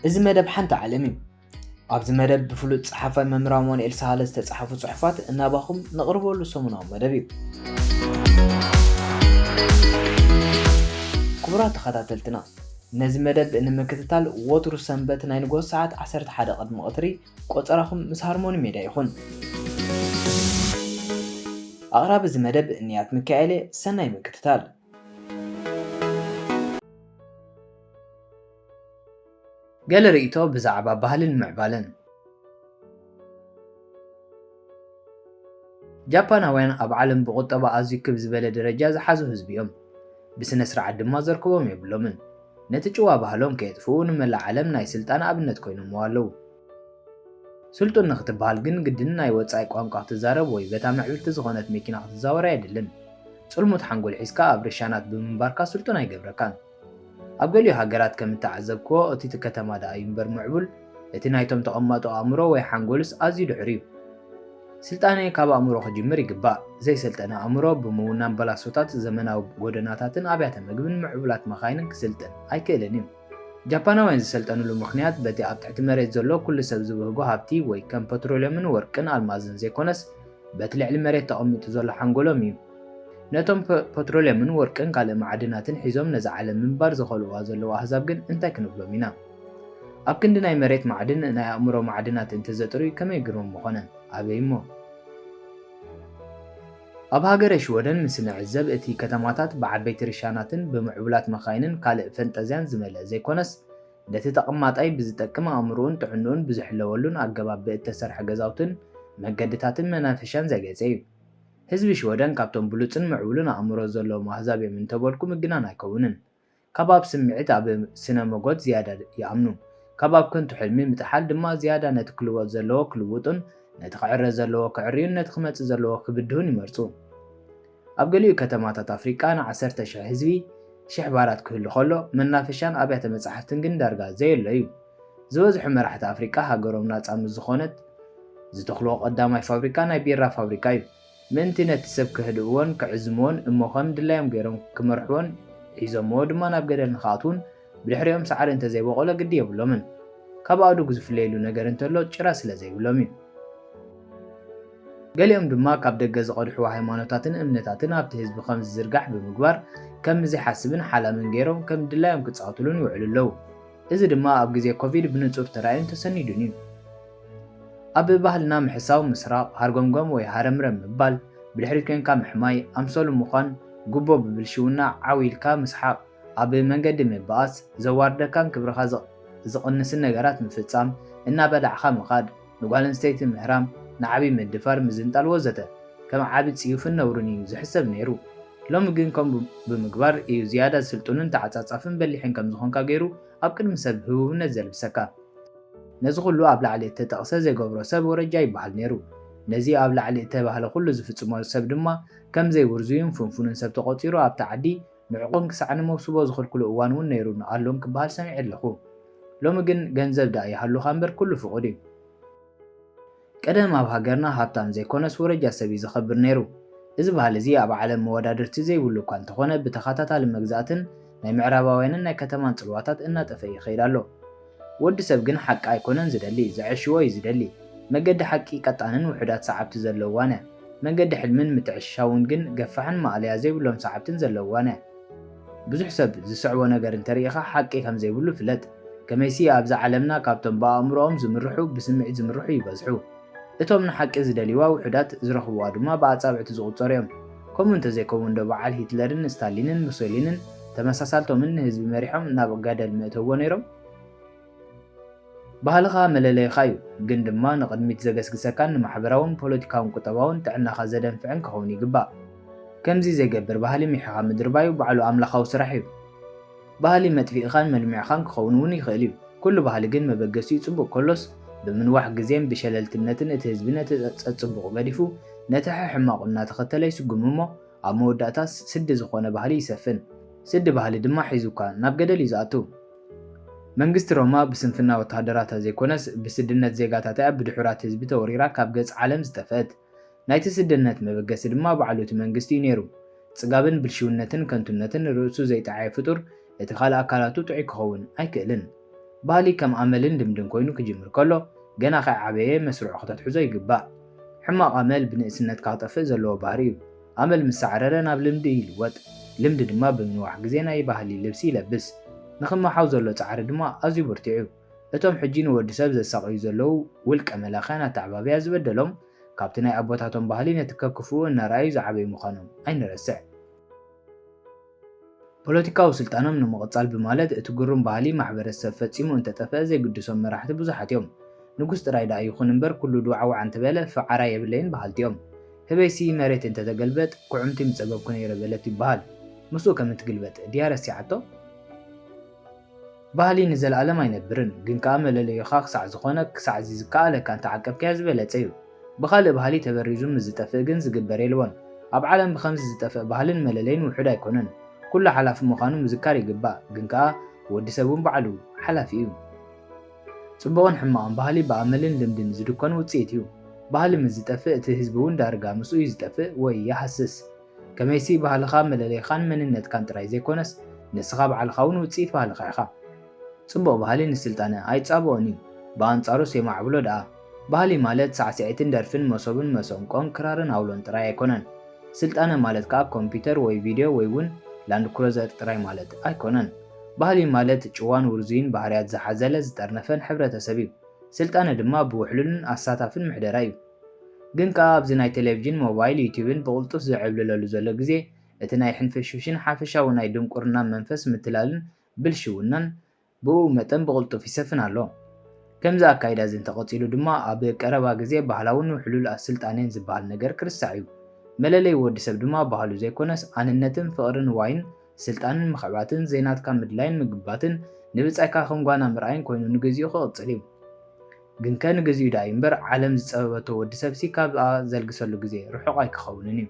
እዚ መደብ ሓንቲ ዓለም እዩ። ኣብዚ መደብ ብፍሉጥ ጸሓፋይ መምህር ኣማኑኤል ሳህለ ዝተጻሕፉ ጽሑፋት እናባኹም ነቕርበሉ ሰሙናዊ መደብ እዩ። ክቡራት ተኸታተልትና ነዚ መደብ ንምክትታል ወትሩ ሰንበት ናይ ንጎስ ሰዓት 11 ቅድሚ ቀትሪ ቆፀራኹም ምስ ሃርሞኒ ሜድያ ይኹን። ኣቕራቢ እዚ መደብ እንያት ሚካኤል ሰናይ ምክትታል። ገለ ርእይቶ ብዛዕባ ባህልን ምዕባለን። ጃፓናውያን ኣብ ዓለም ብቁጠባ ኣዝዩ ክብ ዝበለ ደረጃ ዝሓዙ ህዝቢ እዮም። ብስነ ስርዓት ድማ ዘርክቦም የብሎምን። ነቲ ጭዋ ባህሎም ከየጥፍኡ ንመላእ ዓለም ናይ ስልጣን ኣብነት ኮይኖም ኣለዉ። ስልጡን ንኽትበሃል ግን ግድን ናይ ወፃኢ ቋንቋ ክትዛረብ ወይ በታ ምዕብልቲ ዝኾነት መኪና ክትዛወር ኣይድልን። ጽልሙት ሓንጎል ሒዝካ ኣብ ርሻናት ብምንባርካ ስልጡን ኣይገብረካን። ኣብ ገሊኡ ሃገራት ከም እተዓዘብክዎ እቲ ከተማ ዳ እዩ እምበር ምዕቡል፣ እቲ ናይቶም ተቐማጦ ኣእምሮ ወይ ሓንጎልስ ኣዝዩ ድሑር እዩ። ስልጣነ ካብ ኣእምሮ ክጅምር ይግባእ። ዘይሰልጠነ ኣእምሮ ብምውናን በላሶታት ዘመናዊ ጎደናታትን ኣብያተ ምግብን ምዕቡላት መኻይንን ክስልጥን ኣይክእልን እዩ። ጃፓናውያን ዝሰልጠንሉ ምክንያት በቲ ኣብ ትሕቲ መሬት ዘሎ ኩሉ ሰብ ዝብህጎ ሃብቲ ወይ ከም ፔትሮልየምን ወርቅን ኣልማዝን ዘይኮነስ በቲ ልዕሊ መሬት ተቐሚጡ ዘሎ ሓንጎሎም እዩ። ነቶም ፔትሮልየምን ወርቅን ካልእ ማዕድናትን ሒዞም ነዚ ዓለም ምንባር ዝኸልዋ ዘለዉ ኣህዛብ ግን እንታይ ክንብሎም ኢና? ኣብ ክንዲ ናይ መሬት ማዕድን ናይ ኣእምሮ ማዕድናት እንተዘጥርዩ ከመይ ግርም ምኾነ? ኣበይ እሞ? ኣብ ሃገረ ሽወደን ምስ ንዕዘብ እቲ ከተማታት ብዓበይቲ ርሻናትን ብምዕቡላት መኻይንን ካልእ ፈንጠዝያን ዝመልአ ዘይኮነስ ነቲ ተቐማጣይ ብዝጠቅም ኣእምሮን ጥዕንኡን ብዝሕለወሉን ኣገባብ ብእተሰርሐ ገዛውትን መንገድታትን መናፈሻን ዘገፀ እዩ። ህዝቢ ሽወደን ካብቶም ብሉፅን ምዕቡልን ኣእምሮ ዘለዎም ኣህዛብ እዮም እንተበልኩ ምግናን ኣይከውንን። ካብ ኣብ ስምዒት ኣብ ስነ መጎት ዝያዳ ይኣምኑ። ካብ ኣብ ከንቱ ሕልሚ ምጥሓል ድማ ዝያዳ ነቲ ክልወጥ ዘለዎ ክልውጡን ነቲ ክዕረ ዘለዎ ክዕርዩን ነቲ ክመፅእ ዘለዎ ክብድሁን ይመርፁ። ኣብ ገሊኡ ከተማታት ኣፍሪቃ ን10,000 ህዝቢ 1000 ባራት ክህሉ ከሎ መናፈሻን ኣብያተ መጻሕፍትን ግን ዳርጋ ዘየሎ እዩ። ዝበዝሑ መራሕቲ ኣፍሪቃ ሃገሮም ናፃ ምስ ዝኾነት ዝተኽልዎ ቀዳማይ ፋብሪካ ናይ ቢራ ፋብሪካ እዩ። ምእንቲ ነቲ ሰብ ክህድእዎን ክዕዝምዎን እሞ ከም ድላዮም ገይሮም ክመርሕዎን ሒዞምዎ ድማ ናብ ገደል ንኽኣትውን ብድሕሪኦም ሳዕሪ እንተዘይበቆሎ ግዲ የብሎምን። ካብ ኣእዱግ ዝፍለየሉ ነገር እንተሎ ጭራ ስለ ዘይብሎም እዩ። ገሊኦም ድማ ካብ ደገ ዝቐድሕዎ ሃይማኖታትን እምነታትን ኣብቲ ህዝቢ ከም ዝዝርጋሕ ብምግባር ከም ዘይሓስብን ሓላምን ገይሮም ከም ድላዮም ክፃወትሉን ይውዕሉ ኣለዉ። እዚ ድማ ኣብ ግዜ ኮቪድ ብንጹር ተራእዩን ተሰኒዱን እዩ። ኣብ ባህልና ምሕሳው ምስራቅ ሃርጎምጎም ወይ ሃረምረም ምባል ብድሕሪት ኮንካ ምሕማይ ኣምሰሉ ምዃን ጉቦ ብብልሽውና ዓዊልካ ምስሓቅ ኣብ መንገዲ ምባኣስ ዘዋርደካን ክብርኻ ዝቕንስን ነገራት ምፍጻም እናበላዕኻ ምኻድ ንጓል ኣንስተይቲ ምህራም ንዓብይ ምድፋር ምዝንጣል ወዘተ ከም ዓቢ ጽዩፍን ነውርን እዩ ዝሕሰብ ነይሩ። ሎሚ ግን ከምኡ ብምግባር እዩ ዝያዳ ስልጡንን ተዓጻጻፍን በሊሕን ከም ዝኾንካ ገይሩ ኣብ ቅድሚ ሰብ ህቡብነት ዘልብሰካ። ነዚ ኩሉ ኣብ ላዕሊ እተጠቕሰ ዘይገብሮ ሰብ ወረጃ ይበሃል ነይሩ። ነዚ ኣብ ላዕሊ እተባህለ ኩሉ ዝፍጽሞ ሰብ ድማ ከም ዘይውርዙዩን ፍንፉንን ሰብ ተቆፂሩ ኣብቲ ዓዲ ንዕቁን ክሳዕ ንመብስቦ ዝኽልክሉ እዋን እውን ነይሩ ኣሎም ክበሃል ሰሚዐ ኣለኹ። ሎሚ ግን ገንዘብ ዳ ይሃሉኻ እምበር ኩሉ ፍቑድ እዩ። ቀደም ኣብ ሃገርና ሃብታም ዘይኮነስ ወረጃ ሰብ እዩ ዝኸብር ነይሩ። እዚ ባህሊ እዚ ኣብ ዓለም መወዳድርቲ ዘይብሉ እኳ እንተኾነ ብተኸታታሊ መግዛእትን ናይ ምዕራባውያንን ናይ ከተማን ጽልዋታት እናጠፈ ይኸይድ ኣሎ። ወዲ ሰብ ግን ሓቂ ኣይኮነን ዝደሊ፣ ዘዕሽዎ እዩ ዝደሊ። መገዲ ሓቂ ቀጣንን ውሕዳት ሰዓብቲ ዘለዋን እያ። መንገዲ ሕልምን ምትዕሻውን ግን ገፋሕን ማእልያ ዘይብሎም ሰዓብትን ዘለዋን እያ። ብዙሕ ሰብ ዝስዕቦ ነገር እንተሪኢኻ ሓቂ ከም ዘይብሉ ፍለጥ። ከመይሲ ኣብዚ ዓለምና ካብቶም ብኣእምሮኦም ዝምርሑ ብስምዒት ዝምርሑ ይበዝሑ። እቶም ንሓቂ ዝደልይዋ ውሕዳት ዝረኽብዋ ድማ ብኣጻብዕቲ ዝቑፀሩ እዮም። ከምኡ እንተዘይከውን ዶ በዓል ሂትለርን ስታሊንን ሙሶሊንን ተመሳሳልቶምን ንህዝቢ መሪሖም ናብ ገደል ምእተዎ ነይሮም? ባህልኻ መለለይኻ እዩ፣ ግን ድማ ንቕድሚት ዘገስግሰካን ንማሕበራውን ፖለቲካውን ቁጠባውን ጥዕናኻ ዘደንፍዕን ክኸውን ይግባእ። ከምዚ ዘይገብር ባህሊ ሚሕኻ ምድርባዩ ባዕሉ ኣምላኻዊ ስራሕ እዩ። ባህሊ መጥፊእኻን መልሚዕኻን ክኸውን እውን ይኽእል እዩ። ኩሉ ባህሊ ግን መበገሲኡ ጽቡቕ ከሎስ ብምንዋሕ ግዜን ብሸለልትነትን እቲ ህዝቢ ነቲ ፀፅቡቕ ገዲፉ ነቲ ሕማቑ እናተኸተለ ይስጉም እሞ ኣብ መወዳእታ ስዲ ዝኾነ ባህሊ ይሰፍን። ስዲ ባህሊ ድማ ሒዙካ ናብ ገደል እዩ ዝኣቱ። መንግስቲ ሮማ ብስንፍና ወታደራታ ዘይኮነስ ብስድነት ዜጋታት ብድሑራት ህዝቢ ተወሪራ ካብ ገጽ ዓለም ዝጠፍአት። ናይቲ ስድነት መበገሲ ድማ ባዕሉ እቲ መንግስቲ እዩ ነይሩ። ጽጋብን ብልሽውነትን ከንቱነትን ርእሱ ዘይጠዓየ ፍጡር እቲ ካልእ ኣካላቱ ጥዑይ ክኸውን ኣይክእልን። ባህሊ ከም ኣመልን ድምድም ኮይኑ ክጅምር ከሎ ገና ከዓበየ መስርዑ ክተትሕዞ ይግባእ። ሕማቕ ኣመል ብንእስነት ክጠፍእ ዘለዎ ባህሪ እዩ። ኣመል ምስ ሳዕረረ ናብ ልምዲ ይልወጥ። ልምዲ ድማ ብምንዋሕ ግዜ ናይ ባህሊ ልብሲ ይለብስ። ንኽመሓው ዘሎ ፃዕሪ ድማ ኣዝዩ ብርቱዕ እዩ። እቶም ሕጂ ንወዲ ሰብ ዘሳቕዩ ዘለው ውልቀ መላኽያን ኣተዓባብያ ዝበደሎም ካብቲ ናይ ኣቦታቶም ባህሊ ነቲ ከክፍኡ እናረኣዩ ዝዓበዩ ምዃኖም ኣይንረስዕ። ፖለቲካዊ ስልጣኖም ንምቕጻል በማለት እቲ ግሩም ባህሊ ማሕበረሰብ ፈጺሙ እንተጠፍአ ዘይግድሶም መራሕቲ ብዙሓት እዮም። ንጉስ ጥራይ ዳ ይኹን እምበር ኩሉ ድዋዕዋዕ እንተበለ ፍዓራ የብለይን በሃልቲኦም። ህበይሲ መሬት እንተተገልበጥ ኩዕምቲ ምፀበብኩ ነይረ በለት ይበሃል። ምስኡ ከም እትግልበጥ ድያ ረሲዓቶ? ባህሊ ንዘለኣለም ኣይነብርን፣ ግን ከዓ መለለዩኻ ክሳዕ ዝኾነ ክሳዕ ዝከኣለካ እንተዓቀብከያ ዝበለፀ እዩ። ብኻልእ ባህሊ ተበሪዙ ምዝጠፍእ ግን ዝግበር የልዎን። ኣብ ዓለም ብከምዚ ዝጠፍእ ባህልን መለለይን ውሑድ ኣይኮነን። ኩሉ ሓላፊ ምዃኑ ምዝካር ይግባእ፣ ግን ከዓ ወዲ ሰብ እውን ባዕሉ ሓላፊ እዩ። ጽቡቕን ሕማቕን ባህሊ ብኣመልን ልምድን ዝድኮን ውፅኢት እዩ። ባህሊ ምዝጠፍእ እቲ ህዝቢ እውን ዳርጋ ምስኡ እዩ ዝጠፍእ ወይ ይሃስስ። ከመይሲ ባህልኻ መለለይኻን መንነትካን ጥራይ ዘይኮነስ ንስኻ ባዕልኻ እውን ውፅኢት ባህልኻ ኢኻ። ጽቡቕ ባህሊ ንስልጣነ ኣይጻብኦን እዩ፣ ብኣንጻሩ የማዕብሎ ደኣ። ባህሊ ማለት ሳዕስዒትን ደርፍን መሶብን መሰንቆን ክራርን ኣውሎን ጥራይ ኣይኮነን። ስልጣነ ማለት ከዓ ኮምፒተር ወይ ቪድዮ ወይ እውን ላንድ ክሩዘር ጥራይ ማለት ኣይኮነን። ባህሊ ማለት ጭዋን ውርዙይን ባህርያት ዝሓዘለ ዝጠርነፈን ሕብረተሰብ እዩ። ስልጣነ ድማ ብውሕሉልን ኣሳታፍን ምሕደራ እዩ። ግን ከዓ ኣብዚ ናይ ቴሌቭዥን ሞባይል ዩቲብን ብቕልጡፍ ዝዕብልለሉ ዘሎ ግዜ እቲ ናይ ሕንፍሽፍሽን ሓፈሻዊ ናይ ድንቁርና መንፈስ ምትላልን ብልሽውናን ብኡ መጠን ብቕልጡፍ ይሰፍን ኣሎ። ከምዚ ኣካይዳ እዚ እንተቐፂሉ ድማ ኣብ ቀረባ ግዜ ባህላውን ውሕሉል ስልጣነን ዝበሃል ነገር ክርስሳዕ እዩ። መለለይ ወዲ ሰብ ድማ ባህሉ ዘይኮነስ ኣንነትን ፍቕርን ዋይን ስልጣንን ምኽዕባትን ዜናትካ ምድላይን ምግባትን ንብፃይካ ከምጓና ምርኣይን ኮይኑ ንግዚኡ ክቕፅል እዩ። ግን ከንግዚኡ ዳ እዩ እምበር ዓለም ዝፀበበቶ ወዲ ሰብሲ ካብኣ ዘልግሰሉ ግዜ ርሑቕ ኣይክኸውንን እዩ።